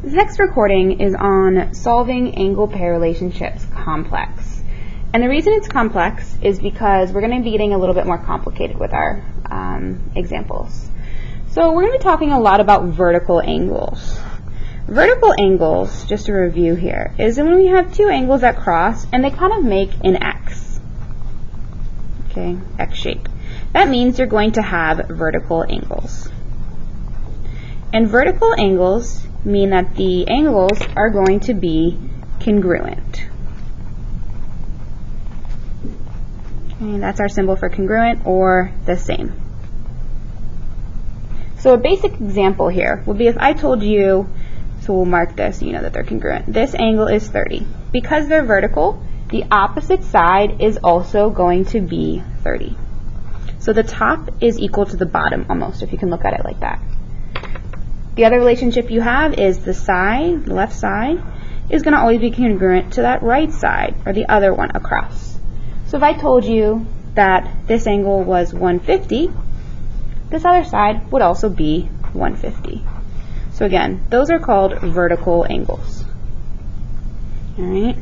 This next recording is on solving angle pair relationships complex. And the reason it's complex is because we're going to be getting a little bit more complicated with our examples. So we're going to be talking a lot about vertical angles. Vertical angles, just to review here, is when we have two angles that cross and they kind of make an X. Okay, X shape. That means you're going to have vertical angles. And vertical angles mean that the angles are going to be congruent. Okay, that's our symbol for congruent, or the same. So a basic example here would be if I told you, so we'll mark this, you know that they're congruent. This angle is 30. Because they're vertical, the opposite side is also going to be 30. So the top is equal to the bottom almost, if you can look at it like that. The other relationship you have is the side, the left side, is going to always be congruent to that right side, or the other one across. So if I told you that this angle was 150, this other side would also be 150. So again, those are called vertical angles. All right.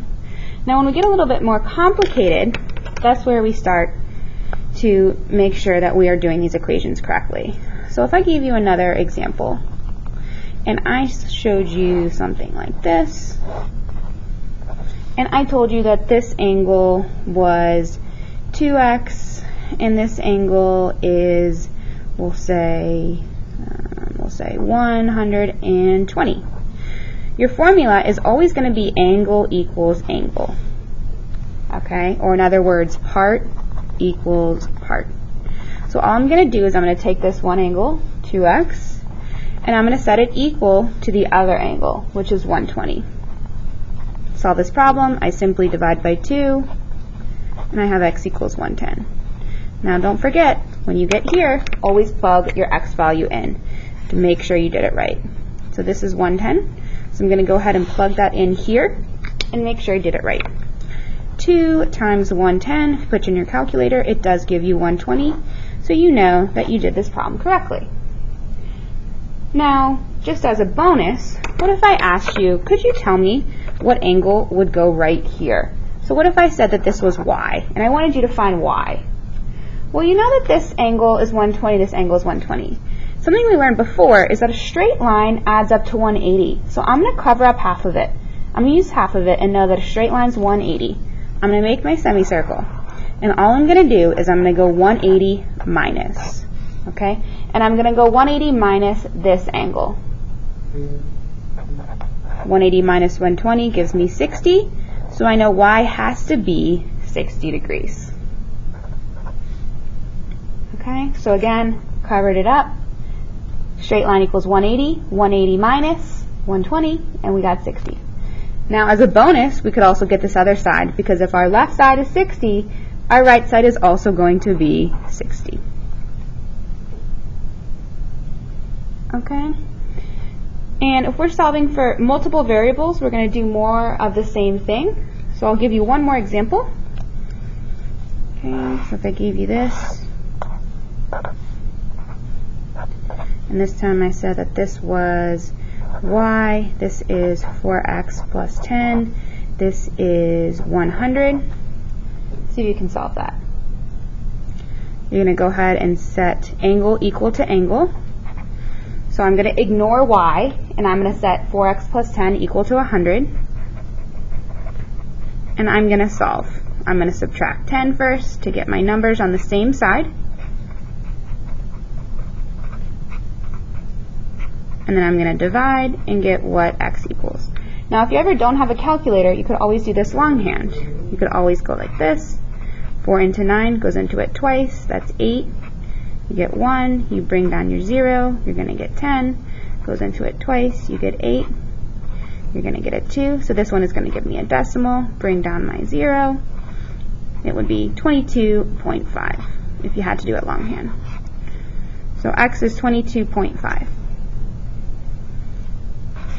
Now when we get a little bit more complicated, that's where we start to make sure that we are doing these equations correctly. So if I gave you another example, and I showed you something like this, and I told you that this angle was 2x, and this angle is, we'll say 120. Your formula is always going to be angle equals angle. Okay? Or in other words, part equals part. So all I'm going to do is I'm going to take this one angle, 2x, and I'm going to set it equal to the other angle, which is 120. Solve this problem, I simply divide by 2, and I have x equals 110. Now don't forget, when you get here, always plug your x value in to make sure you did it right. So this is 110, so I'm going to go ahead and plug that in here and make sure I did it right. 2 times 110, if you put in your calculator, it does give you 120, so you know that you did this problem correctly. Now, just as a bonus, what if I asked you, could you tell me what angle would go right here? So what if I said that this was y, and I wanted you to find y? Well, you know that this angle is 120, this angle is 120. Something we learned before is that a straight line adds up to 180. So I'm going to cover up half of it. I'm going to use half of it and know that a straight line is 180. I'm going to make my semicircle. And all I'm going to do is I'm going to go 180 minus. Okay? And I'm going to go 180 minus this angle. 180 minus 120 gives me 60. So I know y has to be 60 degrees. Okay? So again, covered it up. Straight line equals 180. 180 minus 120, and we got 60. Now, as a bonus, we could also get this other side, because if our left side is 60, our right side is also going to be 60. Okay? And if we're solving for multiple variables, we're going to do more of the same thing. So I'll give you one more example. Okay, so if I gave you this, and this time I said that this was y, this is 4x plus 10, this is 100. See if you can solve that. You're going to go ahead and set angle equal to angle. So I'm going to ignore y, and I'm going to set 4x plus 10 equal to 100. And I'm going to solve. I'm going to subtract 10 first to get my numbers on the same side. And then I'm going to divide and get what x equals. Now if you ever don't have a calculator, you could always do this longhand. You could always go like this. 4 into 9 goes into it twice, that's 8. You get 1, you bring down your 0, you're going to get 10. Goes into it twice, you get 8. You're going to get a 2. So this one is going to give me a decimal. Bring down my 0. It would be 22.5 if you had to do it longhand. So x is 22.5.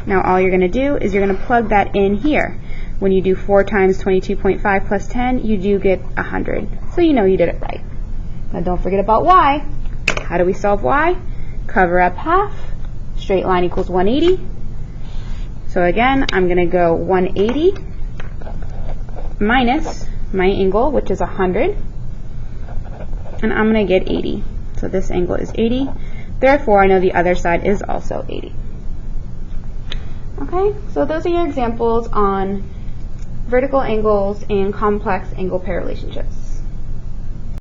Now all you're going to do is you're going to plug that in here. When you do 4 times 22.5 plus 10, you do get 100. So you know you did it right. Now don't forget about y. How do we solve y? Cover up half. Straight line equals 180. So again, I'm going to go 180 minus my angle, which is 100, and I'm going to get 80. So this angle is 80. Therefore, I know the other side is also 80. Okay, so those are your examples on vertical angles and complex angle pair relationships.